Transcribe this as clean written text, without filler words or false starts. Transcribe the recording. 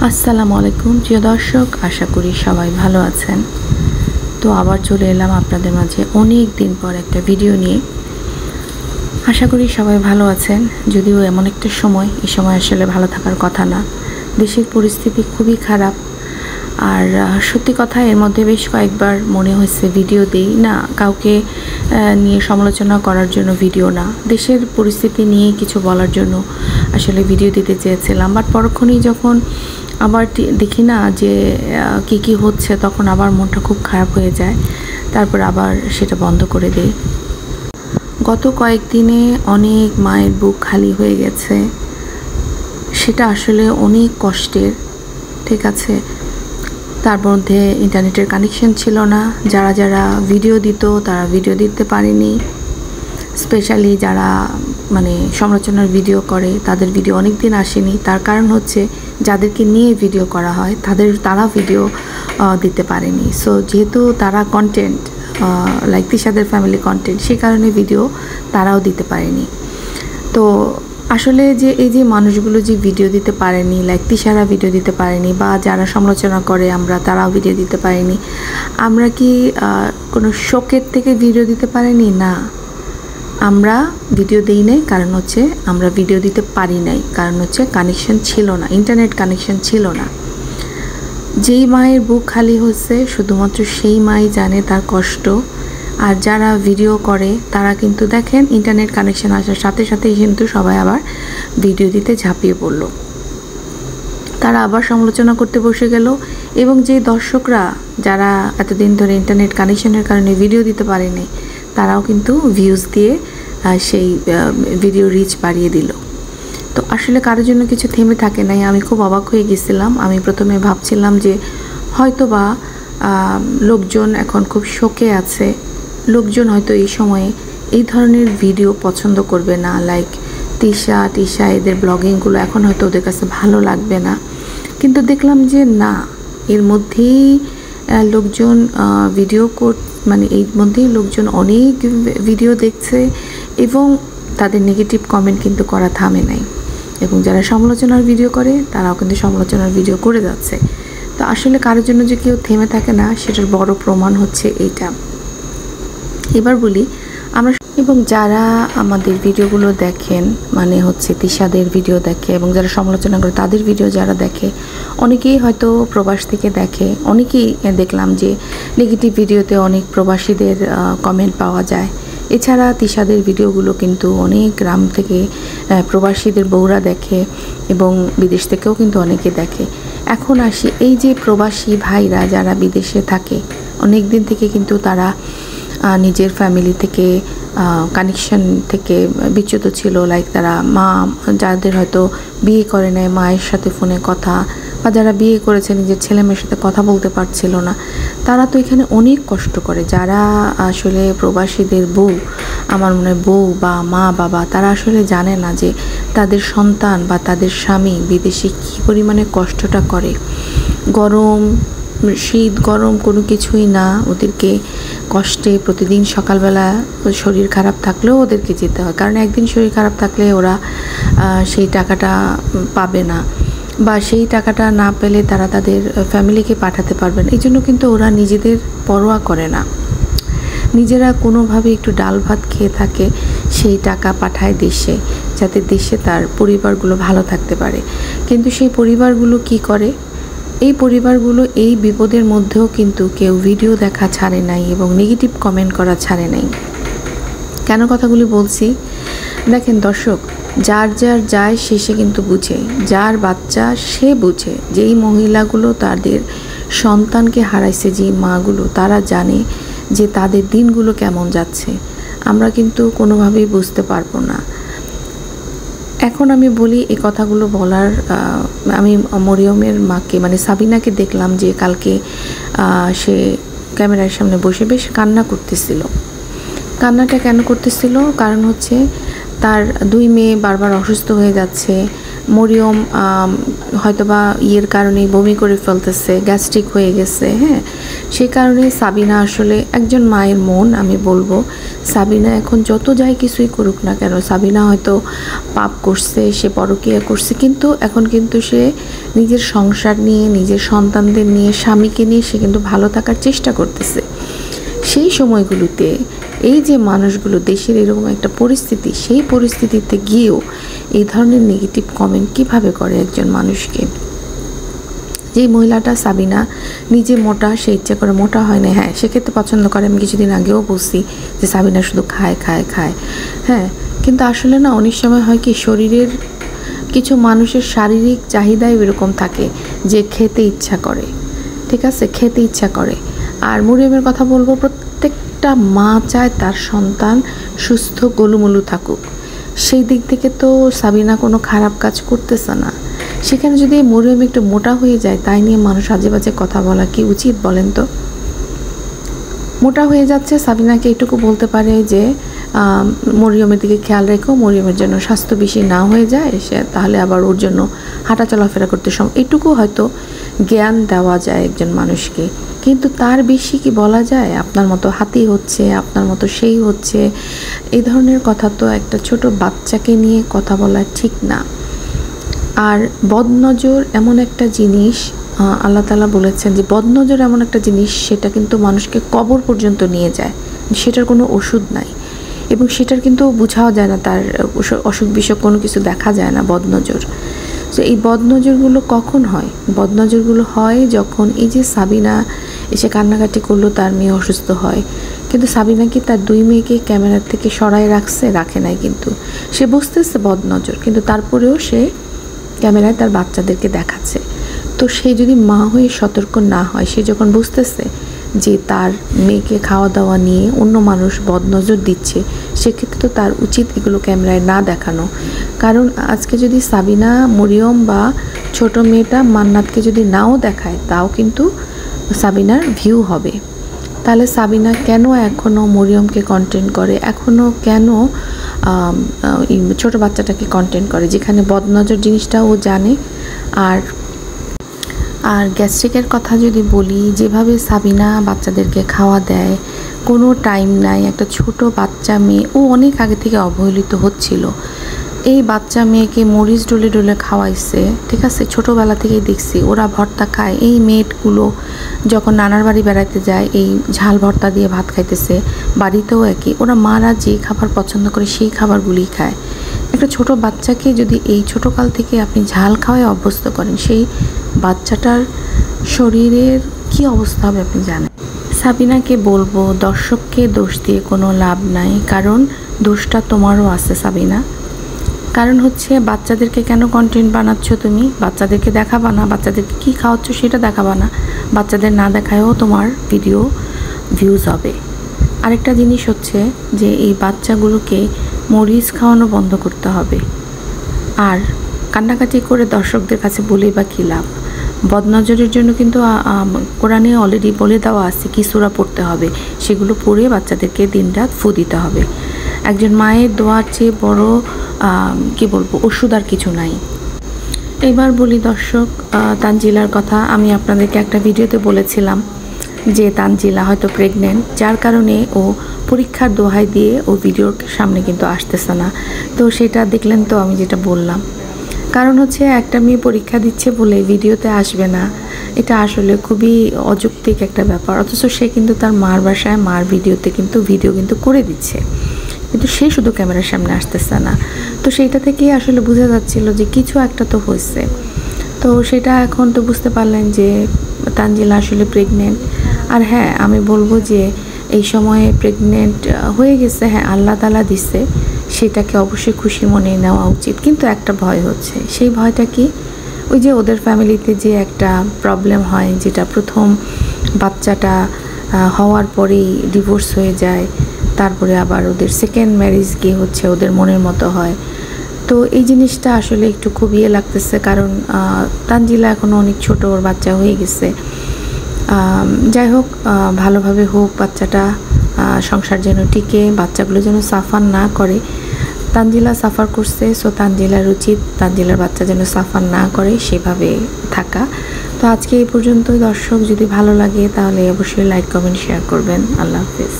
আসসালামু আলাইকুম প্রিয় দর্শক, আশা করি সবাই ভালো আছেন। তো আবার চলে এলাম আপনাদের মাঝে অনেক দিন পর একটা ভিডিও নিয়ে। আশা করি সবাই ভালো আছেন, যদিও এমন একটা সময়, এই সময় আসলে ভালো থাকার কথা না। দেশের পরিস্থিতি খুবই খারাপ। আর সত্যি কথা, এর মধ্যে বেশ কয়েকবার মনে হয়েছে ভিডিও দিই না, কাউকে নিয়ে সমালোচনা করার জন্য ভিডিও না, দেশের পরিস্থিতি নিয়ে কিছু বলার জন্য আসলে ভিডিও দিতে চেয়েছিলাম। বাট পরক্ষণেই যখন আবার দেখি না যে কি হচ্ছে, তখন আবার মনটা খুব খারাপ হয়ে যায়, তারপর আবার সেটা বন্ধ করে দেই। গত কয়েকদিনে অনেক মায়ের বুক খালি হয়ে গেছে, সেটা আসলে অনেক কষ্টের। ঠিক আছে, তার মধ্যে ইন্টারনেটের কানেকশন ছিল না, যারা ভিডিও দিত তারা ভিডিও দিতে পারেনি। স্পেশালি যারা সমালোচনার ভিডিও করে, তাদের ভিডিও অনেক দিন আসেনি। তার কারণ হচ্ছে যাদেরকে নিয়ে ভিডিও করা হয় তারা ভিডিও দিতে পারেনি। সো যেহেতু তারা কন্টেন্ট লাইক তিশাদের ফ্যামিলি কন্টেন্ট, সেই কারণে ভিডিও তারাও দিতে পারেনি। তো আসলে যে এই যে মানুষগুলো যে ভিডিও দিতে পারেনি, লাইক তিশারা ভিডিও দিতে পারেনি, বা যারা সমালোচনা করে তারাও ভিডিও দিতে পারেনি, আমরা কি কোনো শোকের থেকে ভিডিও দিতে পারিনি? না, আমরা ভিডিও দিই নাই, কারণ হচ্ছে আমরা ভিডিও দিতে পারি নাই, কারণ হচ্ছে কানেকশন ছিল না, ইন্টারনেট কানেকশন ছিল না। যেই মায়ের বুক খালি হচ্ছে শুধুমাত্র সেই মাই জানে তার কষ্ট। আর যারা ভিডিও করে তারা কিন্তু দেখেন ইন্টারনেট কানেকশন আসার সাথে সাথেই কিন্তু সবাই আবার ভিডিও দিতে ঝাঁপিয়ে পড়ল, তারা আবার সমালোচনা করতে বসে গেল। এবং যে দর্শকরা যারা এতদিন ধরে ইন্টারনেট কানেকশনের কারণে ভিডিও দিতে পারেনি, তারাও কিন্তু ভিউজ দিয়ে সেই ভিডিও রিচ বাড়িয়ে দিল। তো আসলে কারোর জন্য কিছু থেমে থাকে নাই। আমি খুব অবাক হয়ে গেছিলাম। আমি প্রথমে ভাবছিলাম যে হয়তো বা লোকজন এখন খুব শোকে আছে, লোকজন হয়তো এই সময়ে এই ধরনের ভিডিও পছন্দ করবে না, লাইক তিশা এদের ব্লগিংগুলো এখন হয়তো ওদের কাছে ভালো লাগবে না। কিন্তু দেখলাম যে না, এর মধ্যেই লোকজন ভিডিও এর মধ্যেই লোকজন অনেক ভিডিও দেখছে, এবং তাদের নেগেটিভ কমেন্ট কিন্তু করা থামে নাই। এবং যারা সমালোচনার ভিডিও করে তারাও কিন্তু সমালোচনার ভিডিও করে যাচ্ছে। তো আসলে কারোর জন্য যে কেউ থেমে থাকে না, সেটার বড় প্রমাণ হচ্ছে এইটা। এবার বলি, আমরা এবং যারা আমাদের ভিডিওগুলো দেখেন, হচ্ছে তিশাদের ভিডিও দেখে, এবং যারা সমালোচনা করে তাদের ভিডিও যারা দেখে, অনেকেই হয়তো প্রবাস থেকে দেখে। অনেকেই দেখলাম যে নেগেটিভ ভিডিওতে অনেক প্রবাসীদের কমেন্ট পাওয়া যায়। এছাড়া তিশাদের ভিডিওগুলো কিন্তু অনেক গ্রাম থেকে প্রবাসীদের বউরা দেখে, এবং বিদেশ থেকেও কিন্তু অনেকে দেখে। এখন আসি, এই যে প্রবাসী ভাইরা যারা বিদেশে থাকে, অনেক দিন থেকে কিন্তু তারা নিজের ফ্যামিলি থেকে কানেকশন থেকে বিচ্যুত ছিল। লাইক তারা যাদের হয়তো বিয়ে করে নেয়, মায়ের সাথে ফোনে কথা, বা যারা বিয়ে করেছে নিজের ছেলে মেয়ের সাথে কথা বলতে পারছিল না, তারা তো এখানে অনেক কষ্ট করে। যারা আসলে প্রবাসীদের বউ, আমার মনে হয় বউ বা মা বাবা, তারা আসলে জানে না যে তাদের সন্তান বা তাদের স্বামী বিদেশে কী পরিমাণে কষ্টটা করে। শীত গরম কোনো কিছুই না, ওদেরকে কষ্টে প্রতিদিন সকালবেলা শরীর খারাপ থাকলেও ওদেরকে যেতে হয়, কারণ একদিন শরীর খারাপ থাকলে ওরা সেই টাকাটা পাবে না, বা সেই টাকাটা না পেলে তারা তাদের ফ্যামিলিকে পাঠাতে পারবে না। এই জন্য কিন্তু ওরা নিজেদের পরোয়া করে না, নিজেরা কোনোভাবে একটু ডাল ভাত খেয়ে থাকে, সেই টাকা পাঠায় দেশে, যাতে দেশে তার পরিবারগুলো ভালো থাকতে পারে। কিন্তু সেই পরিবারগুলো কি করে? এই পরিবারগুলো এই বিপদের মধ্যেও কিন্তু কেউ ভিডিও দেখা ছাড়ে নাই, এবং নেগেটিভ কমেন্ট করা ছাড়ে নাই। কেন কথাগুলি বলছি? দেখেন দর্শক, যার যায় সে কিন্তু বুঝে, যার বাচ্চা সে বুঝে। যেই মহিলাগুলো তাদের সন্তানকে হারাইছে, যে মাগুলো, তারা জানে যে তাদের দিনগুলো কেমন যাচ্ছে। আমরা কিন্তু কোনোভাবেই বুঝতে পারবো না। এখন আমি বলি, এই কথাগুলো বলার, আমি মরিয়মের মাকে সাবিনাকে দেখলাম যে কালকে সে ক্যামেরার সামনে বসে বেশ কান্না করতেছিল। কান্নাটা কেন করতেছিল? কারণ হচ্ছে তার দুই মেয়ে বারবার অসুস্থ হয়ে যাচ্ছে, মরিয়ম হয়তোবা ইয়ের কারণে বমি করে ফেলতেছে, গ্যাস্ট্রিক হয়ে গেছে, হ্যাঁ, সেই কারণে সাবিনা আসলে একজন মায়ের মন। আমি বলবো সাবিনা এখন যত যাই কিছুই করুক না কেন, সাবিনা হয়তো পাপ করছে, সে পরকীয়া করছে, কিন্তু এখন কিন্তু সে নিজের সংসার নিয়ে, নিজের সন্তানদের নিয়ে, স্বামীকে নিয়ে সে কিন্তু ভালো থাকার চেষ্টা করতেছে। সেই সময়গুলোতে এই যে মানুষগুলো, দেশের এরকম একটা পরিস্থিতি, সেই পরিস্থিতিতে গিয়েও এই ধরনের নেগেটিভ কমেন্ট কিভাবে করে একজন মানুষকে। যেই মহিলাটা সাবিনা নিজে মোটা, সে ইচ্ছা করে মোটা হয় না, হ্যাঁ সে খেতে পছন্দ করে, আমি কিছুদিন আগেও বলছি যে সাবিনা শুধু খায় খায় খায়, হ্যাঁ, কিন্তু আসলে না অনেক সময় হয় কি, শরীরের কিছু মানুষের শারীরিক চাহিদাই এরকম থাকে যে খেতে ইচ্ছা করে, ঠিক আছে, খেতে ইচ্ছা করে। আর মরিয়মের কথা বলবো, প্রত্যেকটা মা চায় তার সন্তান সুস্থ গোলুমলু থাকুক, সেই দিক থেকে তো সাবিনা কোনো খারাপ কাজ করতেছে না। সেখানে যদি মরিয়ম একটু মোটা হয়ে যায়, তাই নিয়ে মানুষ আজে বাজে কথা বলা কি উচিত বলেন তো? মোটা হয়ে যাচ্ছে, সাবিনাকে এটুকু বলতে পারে যে মরিয়মের দিকে খেয়াল রেখো, মরিয়মের জন্য স্বাস্থ্য বেশি না হয়ে যায়, সে তাহলে আবার ওর জন্য হাঁটা চলাফেরা করতে এটুকু হয়তো জ্ঞান দেওয়া যায় একজন মানুষকে। কিন্তু তার বেশি কি বলা যায়? আপনার মতো হাতি হচ্ছে, আপনার মতো সেই হচ্ছে, এই ধরনের কথা তো একটা ছোট বাচ্চাকে নিয়ে কথা বলা ঠিক না। আর বদনজর এমন একটা জিনিস, আল্লাহ তাআলা বলেছেন যে বদনজর এমন একটা জিনিস, সেটা কিন্তু মানুষকে কবর পর্যন্ত নিয়ে যায়, সেটার কোনো ওষুধ নাই, এবং সেটার কিন্তু বোঝাও যায় না, তার অসুখ বিসুখ কোনো কিছু দেখা যায় না বদনজর। তো এই বদনজরগুলো কখন হয়? বদনজরগুলো হয় যখন এই যে সাবিনা এসে কান্নাকাটি করলো, তার মেয়ে অসুস্থ হয়, কিন্তু সাবিনা কি তার 2 মেয়েকে ক্যামেরার থেকে সরায় রাখছে? রাখে নাই। কিন্তু সে বুঝতেছে বদনজর, কিন্তু তারপরেও সে ক্যামেরায় তার বাচ্চাদেরকে দেখাচ্ছে। তো সে যদি মা হয়ে সতর্ক না হয়, সে যখন বুঝতেছে যে তার মেয়েকে খাওয়া দাওয়া নিয়ে অন্য মানুষ বদনজর দিচ্ছে, সেক্ষেত্রে তো তার উচিত এগুলো ক্যামেরায় না দেখানো। কারণ আজকে যদি সাবিনা, মরিয়ম বা ছোট মেয়েটা মান্নাতকে যদি নাও দেখায়, তাও কিন্তু সাবিনার ভিউ হবে। তাহলে সাবিনা কেন এখনও মরিয়মকে কন্টেন্ট করে, এখনও কেন ছোট বাচ্চাটাকে কন্টেন্ট করে, যেখানে বদনজর জিনিসটা ও জানে। আর গ্যাস্ট্রিকের কথা যদি বলি, যেভাবে সাবিনা বাচ্চাদেরকে খাওয়া দেয়, কোনো টাইম নাই। একটা ছোট বাচ্চা মেয়ে, ও অনেক আগে থেকে অবহেলিত হচ্ছিল, এই বাচ্চা মেয়েকে মরিচ ডলে ডলে খাওয়াইছে, ঠিক আছে, ছোটোবেলা থেকেই দেখছি ওরা ভর্তা খায়। এই মেয়েগুলো যখন নানার বাড়ি বেড়াতে যায়, এই ঝাল ভর্তা দিয়ে ভাত খাইতেছে, বাড়িতেও একই, ওরা মারা যে খাবার পছন্দ করে সেই খাবারগুলি খায়। একটা ছোট বাচ্চাকে যদি এই ছোটোকাল থেকে আপনি ঝাল খাওয়ায় অভ্যস্ত করেন, সেই বাচ্চাটার শরীরের কি অবস্থা হবে আপনি জানেন। সাবিনাকে বলবো, দর্শককে দোষ দিয়ে কোনো লাভ নাই, কারণ দোষটা তোমারও আছে সাবিনা। কারণ হচ্ছে বাচ্চাদেরকে কেন কন্টেন্ট বানাচ্ছ তুমি? বাচ্চাদেরকে দেখাবা না, বাচ্চাদেরকে কী খাওয়াচ্ছ সেটা দেখাবা না, বাচ্চাদের না দেখায়ও তোমার ভিডিও ভিউজ হবে। আরেকটা জিনিস হচ্ছে যে এই বাচ্চাগুলোকে মরিচ খাওয়ানো বন্ধ করতে হবে। আর কান্নাকাটি করে দর্শকদের কাছে বলে বা কী লাভ? বদনজরের জন্য কিন্তু কোরআনে অলরেডি বলে দেওয়া আছে কি সূরা পড়তে হবে, সেগুলো পড়ে বাচ্চাদেরকে দিনরাত ফু দিতে হবে। একজন মায়ের দোয়ার চেয়ে বড় কি বলবো, ওষুধ আর কিছু নাই। এবার বলি দর্শক, তানজিলার কথা। আমি আপনাদেরকে একটা ভিডিওতে বলেছিলাম যে তানজিলা হয়তো প্রেগনেন্ট, যার কারণে ও পরীক্ষার দোহাই দিয়ে ও ভিডিওর সামনে কিন্তু আসতেছে না। তো সেটা দেখলেন তো আমি যেটা বললাম। কারণ হচ্ছে একটা মেয়ে পরীক্ষা দিচ্ছে বলে ভিডিওতে আসবে না, এটা আসলে খুবই অযৌক্তিক একটা ব্যাপার। অথচ সে কিন্তু তার মার বাসায় মার ভিডিওতে কিন্তু ভিডিও কিন্তু করে দিচ্ছে, কিন্তু সে শুধু ক্যামেরার সামনে আসতেছে না। তো সেইটা থেকেই আসলে বোঝা যাচ্ছিল যে কিছু একটা তো হয়েছে। তো সেটা এখন তো বুঝতে পারলেন যে তানজিলা আসলে প্রেগনেন্ট। আর হ্যাঁ, আমি বলবো যে এই সময়ে প্রেগনেন্ট হয়ে গেছে, হ্যাঁ আল্লাহ তাআলা দিছে, সেটাকে অবশ্যই খুশি মনে নেওয়া উচিত। কিন্তু একটা ভয় হচ্ছে, সেই ভয়টা কি? ওই যে ওদের ফ্যামিলিতে যে একটা প্রবলেম হয়, যেটা প্রথম বাচ্চাটা হওয়ার পরেই ডিভোর্স হয়ে যায়, তারপরে আবার ওদের সেকেন্ড ম্যারেজ গিয়ে হচ্ছে ওদের মনের মতো হয়। তো এই জিনিসটা আসলে একটু খুব ইয়ে লাগতেছে, কারণ তানজিলা এখনও অনেক ছোট, ওর বাচ্চা হয়ে গেছে। যাই হোক, ভালোভাবে হোক বাচ্চাটা, সংসার যেন টিকে, বাচ্চাগুলো যেন সাফার না করে। তানজিলা সাফার করছে, সো তানজিলার উচিত তানজিলার বাচ্চা যেন সাফার না করে সেভাবে থাকা। তো আজকে এই পর্যন্তই দর্শক, যদি ভালো লাগে তাহলে অবশ্যই লাইক কমেন্ট শেয়ার করবেন। আল্লাহ হাফেজ।